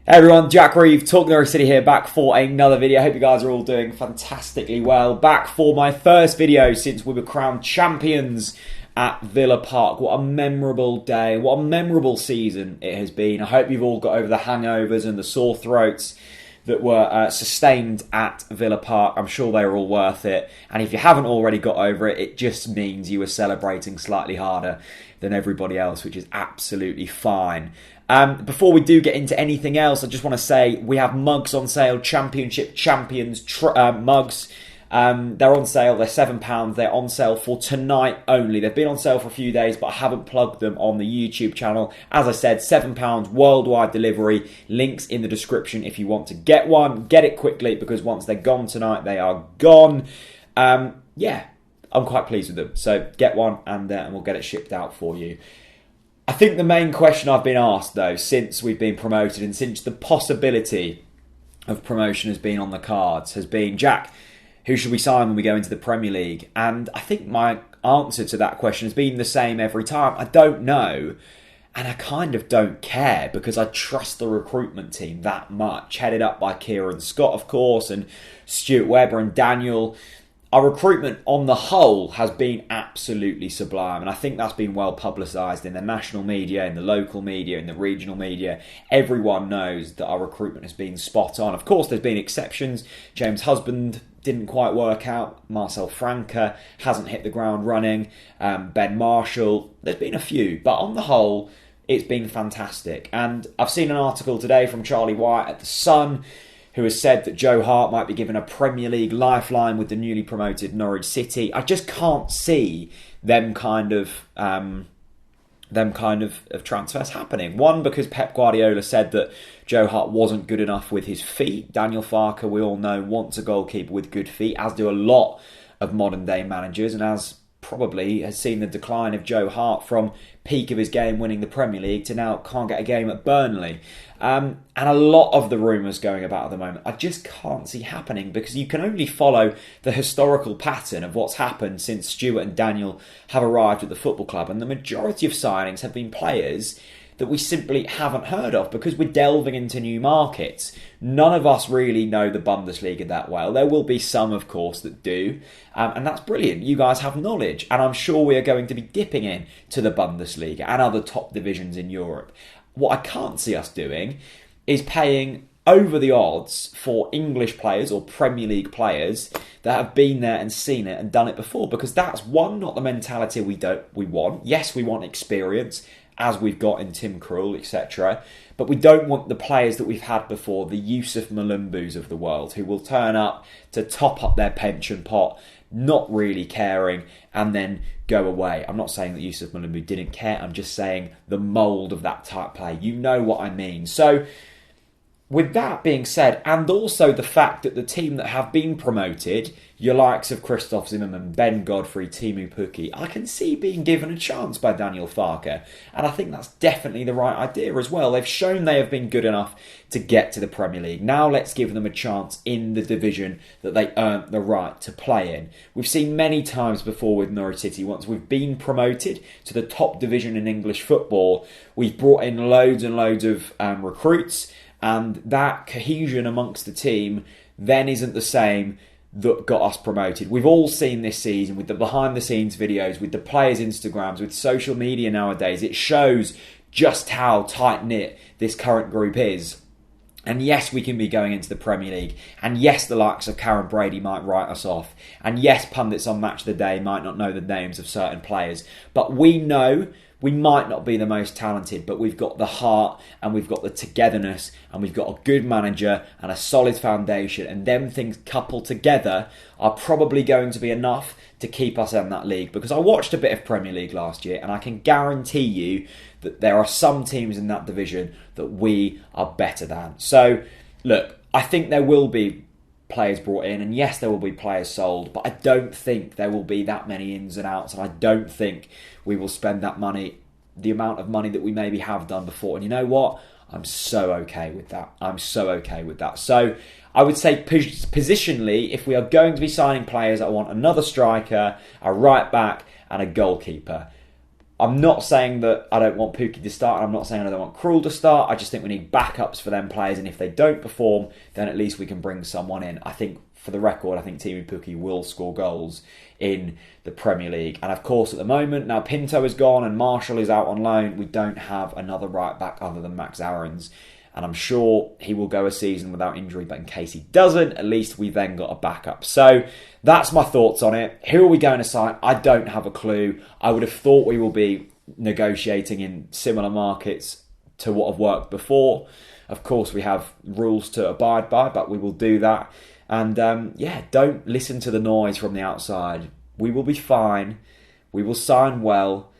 Hey everyone, Jack Reeve, Norwich City here, back for another video. I hope you guys are all doing fantastically well. Back for my first video since we were crowned champions at Villa Park. What a memorable day, what a memorable season it has been. I hope you've all got over the hangovers and the sore throats that were sustained at Villa Park. I'm sure they were all worth it. And if you haven't already got over it, it just means you were celebrating slightly harder than everybody else, which is absolutely fine. Before we do get into anything else, I just want to say we have mugs on sale, Championship Champions mugs. They're on sale, they're £7. They're on sale for tonight only. They've been on sale for a few days, but I haven't plugged them on the YouTube channel. As I said, £7 worldwide delivery. Links in the description if you want to get one. Get it quickly, because once they're gone tonight, they are gone. Yeah, I'm quite pleased with them. So get one and we'll get it shipped out for you. I think the main question I've been asked, though, since we've been promoted and since the possibility of promotion has been on the cards, has been, Jack, who should we sign when we go into the Premier League? And I think my answer to that question has been the same every time. I don't know, and I kind of don't care, because I trust the recruitment team that much, headed up by Kieran Scott, of course, and Stuart Webber and Daniel. Our recruitment on the whole has been absolutely sublime, and I think that's been well publicised in the national media, in the local media, in the regional media. Everyone knows that our recruitment has been spot on. Of course, there's been exceptions. James Husband didn't quite work out. Marcel Franca hasn't hit the ground running. Ben Marshall, there's been a few, but on the whole, it's been fantastic. And I've seen an article today from Charlie White at The Sun, who has said that Joe Hart might be given a Premier League lifeline with the newly promoted Norwich City. I just can't see them kind of transfers happening. One, because Pep Guardiola said that Joe Hart wasn't good enough with his feet. Daniel Farke, we all know, wants a goalkeeper with good feet, as do a lot of modern day managers, and as probably has seen the decline of Joe Hart from peak of his game winning the Premier League to now can't get a game at Burnley. And a lot of the rumours going about at the moment I just can't see happening, because you can only follow the historical pattern of what's happened since Stuart and Daniel have arrived at the football club, and the majority of signings have been players that we simply haven't heard of, because we're delving into new markets. None of us really know the Bundesliga that well. There will be some, of course, that do, and that's brilliant. You guys have knowledge, and I'm sure we are going to be dipping in to the Bundesliga and other top divisions in Europe. What I can't see us doing is paying over the odds for English players or Premier League players that have been there and seen it and done it before, because that's, one, not the mentality we want. Yes, we want experience, as we've got in Tim Krul, etc. But we don't want the players that we've had before, the Yusuf Malumbus of the world, who will turn up to top up their pension pot, not really caring, and then go away. I'm not saying that Yusuf Malumbu didn't care, I'm just saying the mould of that type play. You know what I mean. So, with that being said, and also the fact that the team that have been promoted, your likes of Christoph Zimmermann, Ben Godfrey, Timu Pukki, I can see being given a chance by Daniel Farke. And I think that's definitely the right idea as well. They've shown they have been good enough to get to the Premier League. Now let's give them a chance in the division that they earned the right to play in. We've seen many times before with Norwich City, once we've been promoted to the top division in English football, we've brought in loads and loads of recruits, and that cohesion amongst the team then isn't the same that got us promoted. We've all seen this season with the behind-the-scenes videos, with the players' Instagrams, with social media nowadays. It shows just how tight-knit this current group is. And yes, we can be going into the Premier League. And yes, the likes of Karen Brady might write us off. And yes, pundits on Match of the Day might not know the names of certain players. But we know we might not be the most talented, but we've got the heart and we've got the togetherness and we've got a good manager and a solid foundation. And them things coupled together are probably going to be enough to keep us in that league. Because I watched a bit of Premier League last year, and I can guarantee you that there are some teams in that division that we are better than. So, look, I think there will be players brought in, and yes, there will be players sold, but I don't think there will be that many ins and outs, and I don't think we will spend that money, the amount of money that we maybe have done before. And you know what? I'm so okay with that. So I would say positionally, if we are going to be signing players, I want another striker, a right back and a goalkeeper. I'm not saying that I don't want Pukki to start, and I'm not saying I don't want Krul to start. I just think we need backups for them players, and if they don't perform, then at least we can bring someone in. I think, for the record, I think Teemu Pukki will score goals in the Premier League. And of course, at the moment, now Pinto is gone and Marshall is out on loan, we don't have another right back other than Max Aarons. And I'm sure he will go a season without injury, but in case he doesn't, at least we've then got a backup. So that's my thoughts on it. Who are we going to sign? I don't have a clue. I would have thought we will be negotiating in similar markets to what have worked before. Of course, we have rules to abide by, but we will do that. And don't listen to the noise from the outside. We will be fine. We will sign well,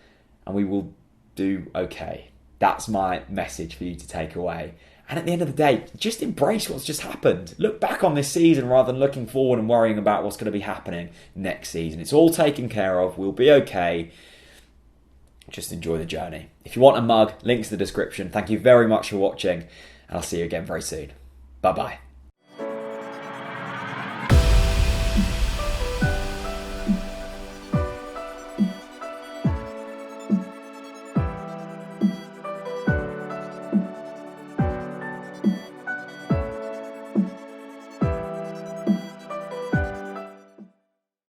and we will do okay. That's my message for you to take away. And at the end of the day, just embrace what's just happened. Look back on this season rather than looking forward and worrying about what's going to be happening next season. It's all taken care of. We'll be okay. Just enjoy the journey. If you want a mug, links in the description. Thank you very much for watching, and I'll see you again very soon. Bye-bye.